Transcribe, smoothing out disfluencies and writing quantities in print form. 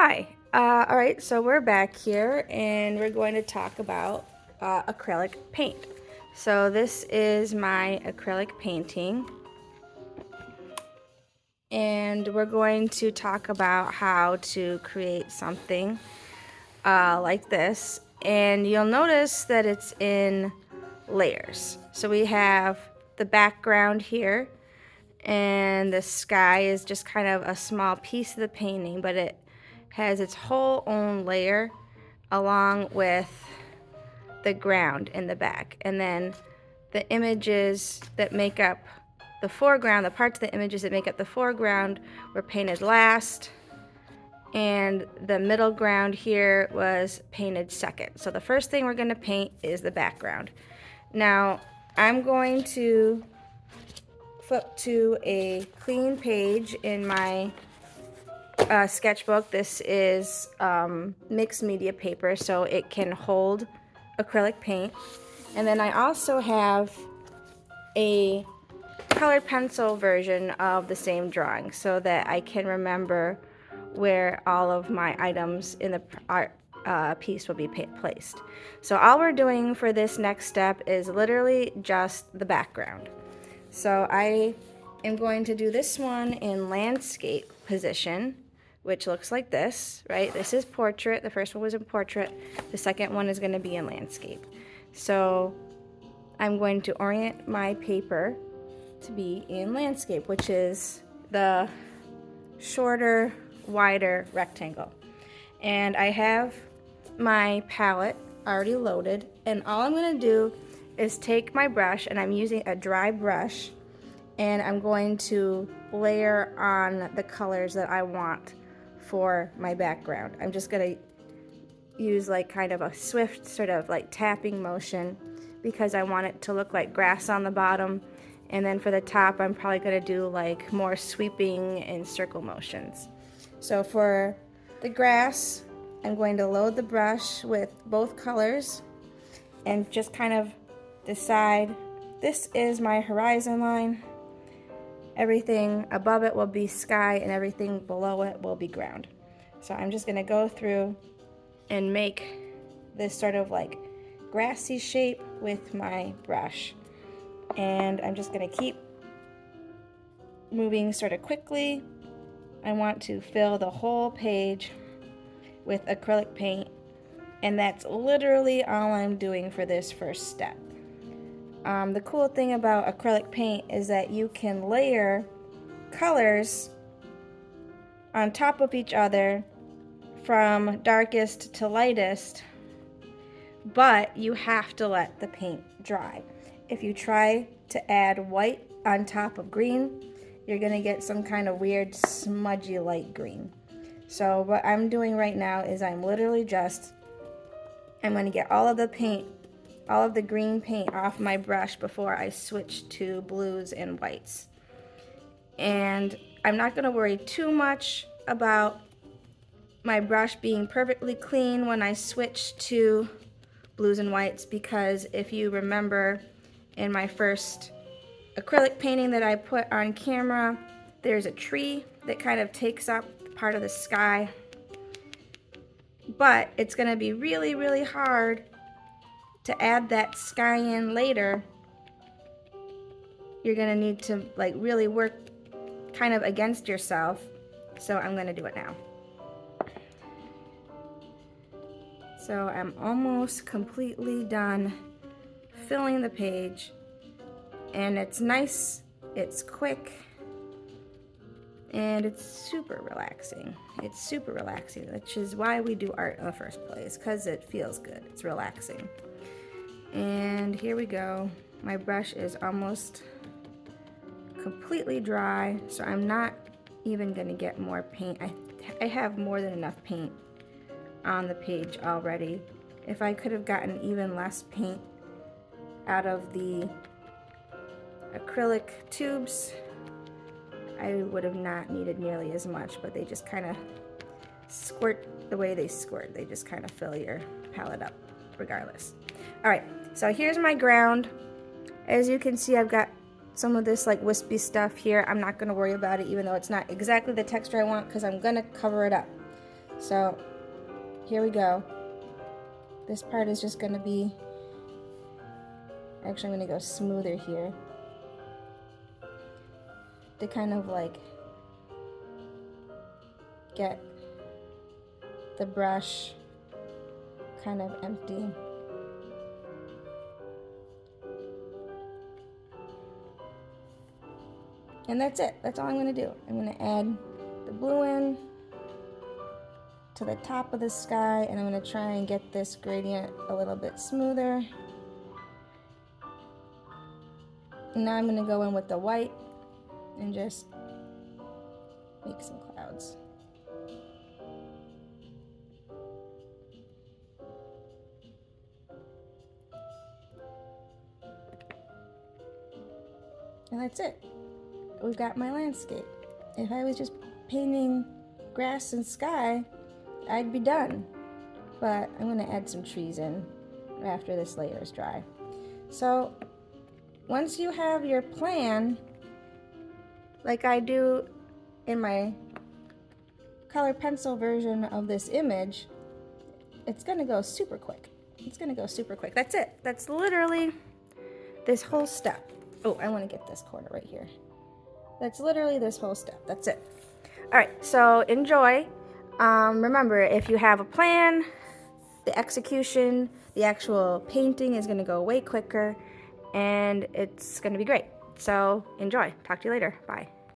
Hi. All right, so we're back here and we're going to talk about acrylic paint. So this is my acrylic painting and we're going to talk about how to create something like this. And you'll notice that it's in layers. So we have the background here, and the sky is just kind of a small piece of the painting, but it has its whole own layer along with the ground in the back. And then the images that make up the foreground, the parts of the images that make up the foreground, were painted last, and the middle ground here was painted second. So the first thing we're going to paint is the background. Now I'm going to flip to a clean page in my sketchbook. This is mixed media paper, so it can hold acrylic paint. And then I also have a colored pencil version of the same drawing so that I can remember where all of my items in the art piece will be placed. So all we're doing for this next step is literally just the background. So I am going to do this one in landscape position, which looks like this, right? This is portrait. The first one was in portrait. The second one is going to be in landscape. So I'm going to orient my paper to be in landscape, which is the shorter, wider rectangle. And I have my palette already loaded, and all I'm going to do is take my brush, and I'm using a dry brush, and I'm going to layer on the colors that I want for my background. I'm just going to use like kind of a swift sort of like tapping motion because I want it to look like grass on the bottom, and then for the top I'm probably going to do like more sweeping and circle motions. So for the grass, I'm going to load the brush with both colors and just kind of decide this is my horizon line. Everything above it will be sky and everything below it will be ground. So I'm just going to go through and make this sort of like grassy shape with my brush. And I'm just going to keep moving sort of quickly. I want to fill the whole page with acrylic paint, and that's literally all I'm doing for this first step. The cool thing about acrylic paint is that you can layer colors on top of each other from darkest to lightest, but you have to let the paint dry. If you try to add white on top of green, you're gonna get some kind of weird smudgy light green. So what I'm doing right now is I'm literally just, I'm gonna get all of the paint, all of the green paint off my brush before I switch to blues and whites. And I'm not gonna worry too much about my brush being perfectly clean when I switch to blues and whites, because if you remember in my first acrylic painting that I put on camera, there's a tree that kind of takes up part of the sky, but it's going to be really, really hard to add that sky in later. You're going to need to like really work kind of against yourself, so I'm going to do it now. So I'm almost completely done filling the page, and it's nice, it's quick, and it's super relaxing. It's super relaxing, which is why we do art in the first place, because it feels good, it's relaxing. And here we go. My brush is almost completely dry, so I'm not even gonna get more paint. I have more than enough paint on the page already. If I could have gotten even less paint out of the acrylic tubes, I would have not needed nearly as much, but they just kind of squirt the way they squirt. They just kind of fill your palette up regardless. All right, so here's my ground. As you can see, I've got some of this like wispy stuff here. I'm not gonna worry about it, even though it's not exactly the texture I want, because I'm gonna cover it up. So here we go. This part is just going to be, actually I'm going to go smoother here to kind of like get the brush kind of empty. And that's it. That's all I'm going to do. I'm going to add the blue in to the top of the sky, and I'm going to try and get this gradient a little bit smoother. And now I'm going to go in with the white and just make some clouds. And that's it. We've got my landscape. If I was just painting grass and sky, I'd be done. But I'm going to add some trees in after this layer is dry. So once you have your plan, like I do in my color pencil version of this image, it's going to go super quick. It's going to go super quick. That's it. That's literally this whole step. Oh, I want to get this corner right here. That's literally this whole step. That's it. All right, so enjoy. Remember, if you have a plan, the execution, the actual painting is going to go way quicker, and it's going to be great. So enjoy. Talk to you later. Bye.